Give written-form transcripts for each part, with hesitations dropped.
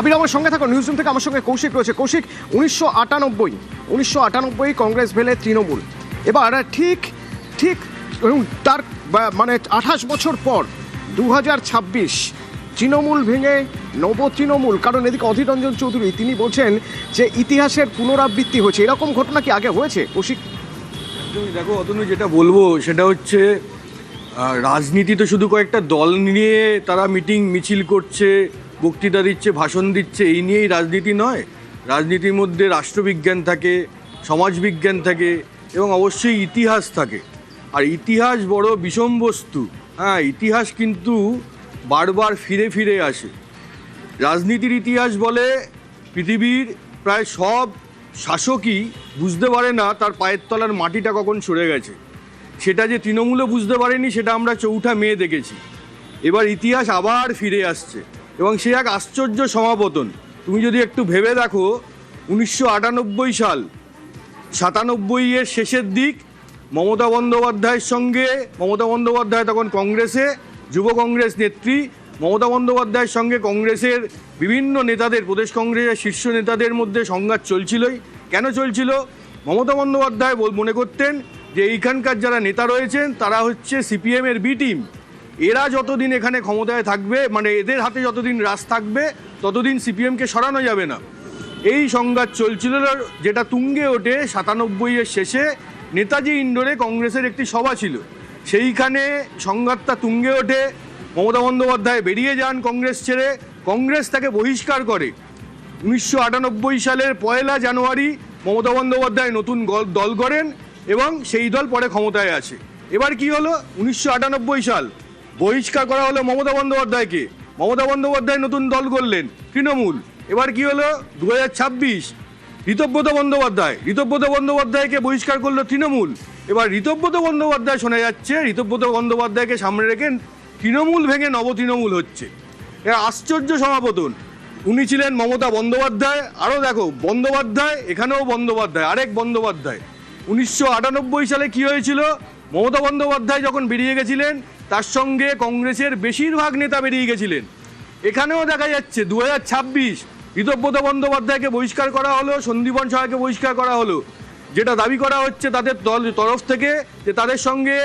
আবির আমার সঙ্গে থাকো, নিউজরুম থেকে আমার সঙ্গে কৌশিক রয়েছে। কৌশিক, 1998 কংগ্রেস ভেলে তৃণমূল, এবার ঠিক ঠিক তার মানে 28 বছর পর 2026 তৃণমূল ভেঙে নব তৃণমূল। কারণ এদিকে অধীর রঞ্জন চৌধুরী তিনি বলছেন যে ইতিহাসের পুনরাবৃত্তি হয়েছে। এরকম ঘটনা কি আগে হয়েছে কৌশিক? দেখো অতনু, যেটা বলবো সেটা হচ্ছে রাজনীতি তো শুধু কয়েকটা দল নিয়ে তারা মিটিং মিছিল করছে, বক্তৃতা দিচ্ছে, ভাষণ দিচ্ছে, এই নিয়েই রাজনীতি নয়। রাজনীতির মধ্যে রাষ্ট্রবিজ্ঞান থাকে, সমাজবিজ্ঞান থাকে এবং অবশ্যই ইতিহাস থাকে। আর ইতিহাস বড় বিষম বস্তু। হ্যাঁ, ইতিহাস কিন্তু বারবার ফিরে ফিরে আসে। রাজনীতির ইতিহাস বলে পৃথিবীর প্রায় সব শাসকই বুঝতে পারে না তার পায়ের তলার মাটিটা কখন সরে গেছে। সেটা যে তৃণমূলও বুঝতে পারেনি, সেটা আমরা 4 মে দেখেছি। এবার ইতিহাস আবার ফিরে আসছে এবং সে এক আশ্চর্য সমাপতন। তুমি যদি একটু ভেবে দেখো, 1998 সাল, 97-এর শেষের দিক, মমতা বন্দ্যোপাধ্যায়ের সঙ্গে, মমতা বন্দ্যোপাধ্যায় তখন কংগ্রেসে যুব কংগ্রেস নেত্রী, মমতা বন্দ্যোপাধ্যায়ের সঙ্গে কংগ্রেসের বিভিন্ন নেতাদের, প্রদেশ কংগ্রেসের শীর্ষ নেতাদের মধ্যে সংঘাত চলছিলই। কেন চলছিল? মমতা বন্দ্যোপাধ্যায় মনে করতেন যে এইখানকার যারা নেতা রয়েছেন তারা হচ্ছে সিপিএমের বি টিম। এরা যতদিন এখানে ক্ষমতায় থাকবে, মানে এদের হাতে যতদিন রাজ থাকবে, ততদিন সিপিএমকে সরানো যাবে না। এই সংঘাত চলছিল, যেটা তুঙ্গে ওঠে 97-এর শেষে নেতাজি ইন্ডোরে কংগ্রেসের একটি সভা ছিল। সেইখানে সংঘাতটা তুঙ্গে ওঠে, মমতা বন্দ্যোপাধ্যায় বেরিয়ে যান কংগ্রেস ছেড়ে, কংগ্রেস তাকে বহিষ্কার করে। 1998 সালের 1 জানুয়ারি মমতা বন্দ্যোপাধ্যায় নতুন দল করেন এবং সেই দল পরে ক্ষমতায় আসে। এবার কি হলো? 1998 সাল বহিষ্কার করা হলো মমতা বন্দ্যোপাধ্যায়কে, মমতা বন্দ্যোপাধ্যায় নতুন দল করলেন তৃণমূল। এবার কি হলো? 2026 ঋতব্রত বন্দ্যোপাধ্যায়কে বহিষ্কার করলো তৃণমূল। এবার ঋতব্রত বন্দ্যোপাধ্যায় শোনা যাচ্ছে, ঋতব্রত বন্দ্যোপাধ্যায়কে সামনে রেখে তৃণমূল ভেঙে নব তৃণমূল হচ্ছে। এর আশ্চর্য সমাপতন। উনি ছিলেন মমতা বন্দ্যোপাধ্যায়, আরও দেখো বন্দ্যোপাধ্যায়, এখানেও বন্দ্যোপাধ্যায়, আরেক বন্দ্যোপাধ্যায়। 1998 সালে কি হয়েছিল? মমতা বন্দ্যোপাধ্যায় যখন বেরিয়ে গেছিলেন, তার সঙ্গে কংগ্রেসের বেশিরভাগ নেতা বেরিয়ে গেছিলেন। এখানেও দেখা যাচ্ছে 2026 ঋতব্রত বন্দ্যোপাধ্যায়কে বহিষ্কার করা হলো, সন্দীপন সহায়কে বহিষ্কার করা হলো। যেটা দাবি করা হচ্ছে তাদের দল তরফ থেকে যে তাদের সঙ্গে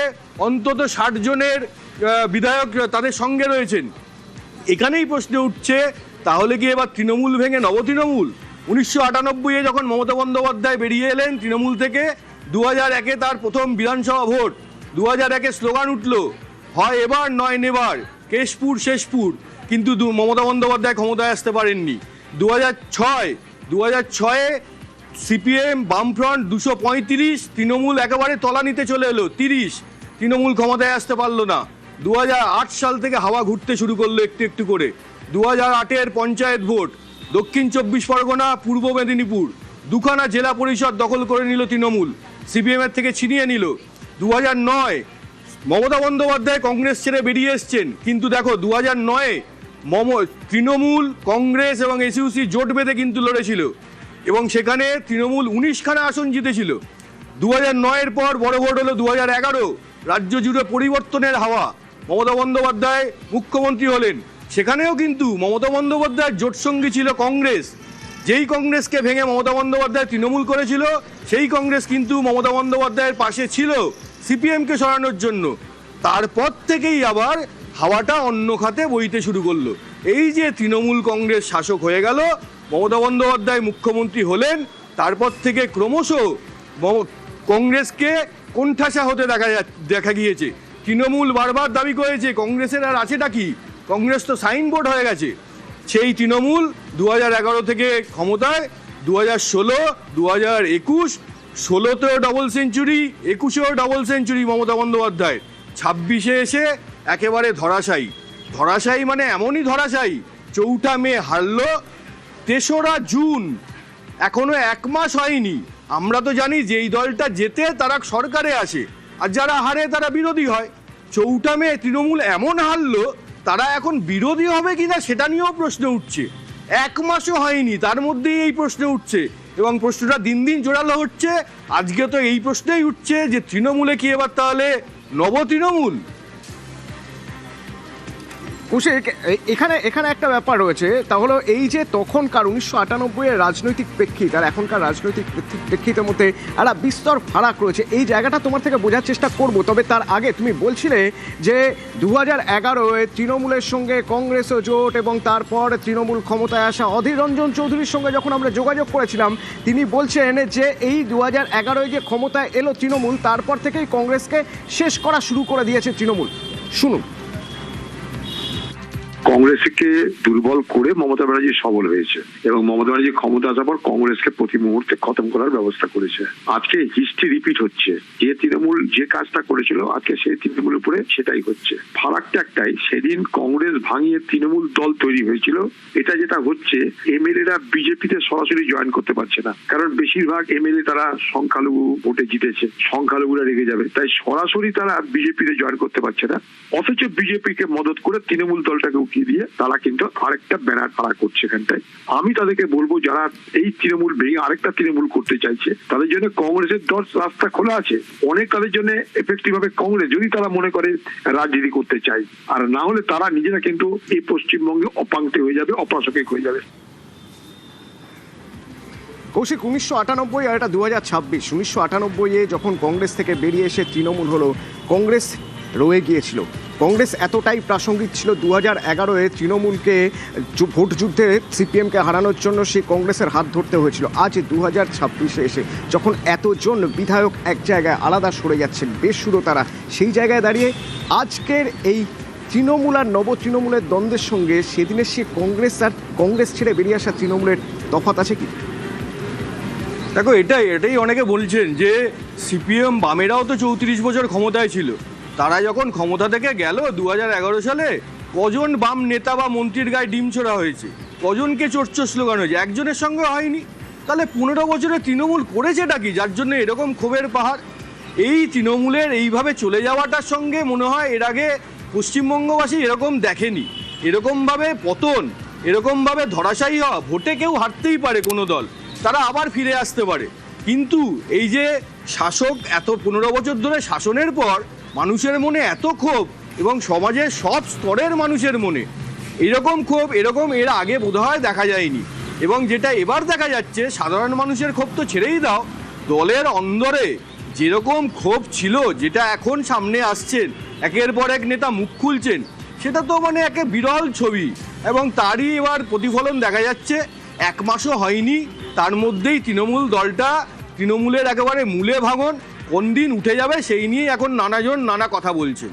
অন্তত 60 জনের বিধায়ক তাদের সঙ্গে রয়েছেন। এখানেই প্রশ্ন উঠছে, তাহলে কি এবার তৃণমূল ভেঙে নব তৃণমূল? 1998-এ যখন মমতা বন্দ্যোপাধ্যায় বেরিয়ে এলেন তৃণমূল থেকে, 2001-এ তার প্রথম বিধানসভা ভোট, 2001-এ স্লোগান উঠল, হয় এবার নয় নেবার, কেশপুর শেষপুর। কিন্তু মমতা বন্দ্যোপাধ্যায় ক্ষমতায় আসতে পারেননি। 2006-এ সিপিএম বামফ্রন্ট 235, তৃণমূল একেবারে তলানিতে চলে এলো 30, তৃণমূল ক্ষমতায় আসতে পারলো না। 2008 সাল থেকে হাওয়া ঘুরতে শুরু করলো একটু একটু করে। 2008-এর পঞ্চায়েত ভোট, দক্ষিণ 24 পরগনা, পূর্ব মেদিনীপুর, 2খানা জেলা পরিষদ দখল করে নিল তৃণমূল, সিপিএমের থেকে ছিনিয়ে নিল। 2009 মমতা বন্দ্যোপাধ্যায় কংগ্রেস ছেড়ে বেরিয়ে এসছেন, কিন্তু দেখো 2009-এ তৃণমূল, কংগ্রেস এবং এসইউসি জোট বেঁধে কিন্তু লড়েছিল এবং সেখানে তৃণমূল 19খানা আসন জিতেছিল। 2009-এর পর বড় ভোট হলো 2011, রাজ্য জুড়ে পরিবর্তনের হাওয়া, মমতা বন্দ্যোপাধ্যায় মুখ্যমন্ত্রী হলেন। সেখানেও কিন্তু মমতা বন্দ্যোপাধ্যায়ের জোটসঙ্গী ছিল কংগ্রেস। যেই কংগ্রেসকে ভেঙে মমতা বন্দ্যোপাধ্যায় তৃণমূল করেছিল, সেই কংগ্রেস কিন্তু মমতা বন্দ্যোপাধ্যায়ের পাশে ছিল সিপিএমকে সরানোর জন্য। তারপর থেকেই আবার হাওয়াটা অন্য খাতে বইতে শুরু করলো। এই যে তৃণমূল কংগ্রেস শাসক হয়ে গেল, মমতা বন্দ্যোপাধ্যায় মুখ্যমন্ত্রী হলেন, তারপর থেকে ক্রমশ কংগ্রেসকে কোণঠাসা হতে দেখা গিয়েছে। তৃণমূল বারবার দাবি করেছে কংগ্রেসের আর আছেটা কি, কংগ্রেস তো সাইনবোর্ড হয়ে গেছে। সেই তৃণমূল 2011 থেকে ক্ষমতায়, 2016, 2021, 16তেও ডবল সেঞ্চুরি, 21-এও ডবল সেঞ্চুরি মমতা বন্দ্যোপাধ্যায়। 26-এ এসে একেবারে ধরাশায়ী, মানে এমনই ধরাশায়ী, 4 মে হারলো, 3রা জুন, এখনো 1 মাস হয়নি। আমরা তো জানি যে এই দলটা জেতে তারা সরকারে আসে, আর যারা হারে তারা বিরোধী হয়। 4 মে তৃণমূল এমন হারলো, তারা এখন বিরোধী হবে কিনা সেটা নিয়েও প্রশ্ন উঠছে। 1 মাসও হয়নি, তার মধ্যেই এই প্রশ্ন উঠছে এবং প্রশ্নটা দিন দিন জোরালো হচ্ছে। আজকে তো এই প্রশ্নই উঠছে যে তৃণমূলে কি এবার তাহলে নব তৃণমূল? কৌশিক, এখানে এখানে একটা ব্যাপার রয়েছে, তা হলো এই যে তখনকার 1998 এর রাজনৈতিক প্রেক্ষিত আর এখনকার রাজনৈতিক প্রেক্ষিতের মধ্যে একটা বিস্তর ফারাক রয়েছে। এই জায়গাটা তোমার থেকে বোঝার চেষ্টা করব, তবে তার আগে তুমি বলছিলে যে 2011-এ তৃণমূলের সঙ্গে কংগ্রেসও জোট এবং তারপর তৃণমূল ক্ষমতায় আসা অধীর রঞ্জন চৌধুরীর সঙ্গে যখন আমরা যোগাযোগ করেছিলাম, তিনি বলছেন যে এই 2011-এ যে ক্ষমতায় এলো তৃণমূল, তারপর থেকেই কংগ্রেসকে শেষ করা শুরু করে দিয়েছে তৃণমূল। শুনুন। কংগ্রেসকে দুর্বল করে মমতা ব্যানার্জি সবল হয়েছে এবং মমতা ব্যানার্জি ক্ষমতা আসার পর কংগ্রেসকে প্রতি মুহূর্তে খতম করার ব্যবস্থা করেছে। আজকে হিস্ট্রি রিপিট হচ্ছে, যে তৃণমূল যে কাজটা করেছিল আজকে সেই তৃণমূলের উপরে সেটাই হচ্ছে। ফারাকটা একটাই, সেদিন কংগ্রেস ভাঙিয়ে তৃণমূল দল তৈরি হয়েছিল, এটা যেটা হচ্ছে এমএলএরা বিজেপিতে সরাসরি জয়েন করতে পারছে না, কারণ বেশিরভাগ এমএলএ তারা সংখ্যালঘু ভোটে জিতেছে, সংখ্যালঘুরা রেগে যাবে, তাই সরাসরি তারা বিজেপিতে জয়েন করতে পারছে না। অথচ বিজেপিকে মদত করে তৃণমূল দলটাকে দিয়ে তারা কিন্তু আরেকটা ব্যানার তারা করছে এখানটায়। আমি তাদেরকে বলবো, যারা এই তৃণমূল ভেঙে আরেকটা তৃণমূল করতে চাইছে তাদের জন্য কংগ্রেসের রাস্তা খোলা আছে অনেক, তাদের জন্য এফেক্টিভ হবে কংগ্রেস, যদি তারা মনে করে রাজনীতি করতে চায়। আর না হলে তারা নিজেরা কিন্তু এই পশ্চিমবঙ্গে অপাঙ্ক্তি হয়ে যাবে, অপ্রাসঙ্গিক হয়ে যাবে। কৌশিক, 1998 আর এটা 2026, 1998-এ যখন কংগ্রেস থেকে বেরিয়ে এসে তৃণমূল হলো, কংগ্রেস রয়ে গিয়েছিল। কংগ্রেস এতটাই প্রাসঙ্গিক ছিল 2011-এ তৃণমূলকে ভোট যুদ্ধে সিপিএমকে হারানোর জন্য সেই কংগ্রেসের হাত ধরতে হয়েছিল। আজ 2026-এ এসে যখন এতজন বিধায়ক এক জায়গায় আলাদা সরে যাচ্ছেন বেসুরো তারা, সেই জায়গায় দাঁড়িয়ে আজকের এই তৃণমূল আর নব তৃণমূলের দ্বন্দ্বের সঙ্গে সেদিনের সে কংগ্রেস আর কংগ্রেস ছেড়ে বেরিয়ে আসা তৃণমূলের তফাৎ আছে কি? দেখো, এটাই অনেকে বলছেন যে সিপিএম বামেরাও তো 34 বছর ক্ষমতায় ছিল, তারা যখন ক্ষমতা থেকে গেল 2011 সালে, কজন বাম নেতা বা মন্ত্রীর গায়ে ডিম ছোড়া হয়েছে, কজনকে চোরচো স্লোগান হয়েছে, একজনের সঙ্গে হয়নি। তাহলে 15 বছরে তৃণমূল করেছেটা কি যার জন্য এরকম ক্ষোভের পাহাড়? এই তৃণমূলের এইভাবে চলে যাওয়াটার সঙ্গে মনে হয় এর আগে পশ্চিমবঙ্গবাসী এরকম দেখেনি। এরকমভাবে পতন, এরকমভাবে ধরাশায়ী হওয়া, ভোটে কেউ হারতেই পারে কোনো দল, তারা আবার ফিরে আসতে পারে, কিন্তু এই যে শাসক এত 15 বছর ধরে শাসনের পর মানুষের মনে এত ক্ষোভ এবং সমাজের সব স্তরের মানুষের মনে এরকম ক্ষোভ, এরকম এর আগে বোধহয় দেখা যায়নি। এবং যেটা এবার দেখা যাচ্ছে, সাধারণ মানুষের ক্ষোভ তো ছেড়েই দাও, দলের অন্দরে যেরকম ক্ষোভ ছিল, যেটা এখন সামনে আসছেন, একের পর এক নেতা মুখ খুলছেন, সেটা তো মানে একে বিরল ছবি। এবং তারই এবার প্রতিফলন দেখা যাচ্ছে। 1 মাসও হয়নি, তার মধ্যেই তৃণমূল দলটা, তৃণমূলের একেবারে মূলে ভাঙন, কোন দিন উঠে যাবে সেই নিয়েই এখন নানাজন নানা কথা বলছেন।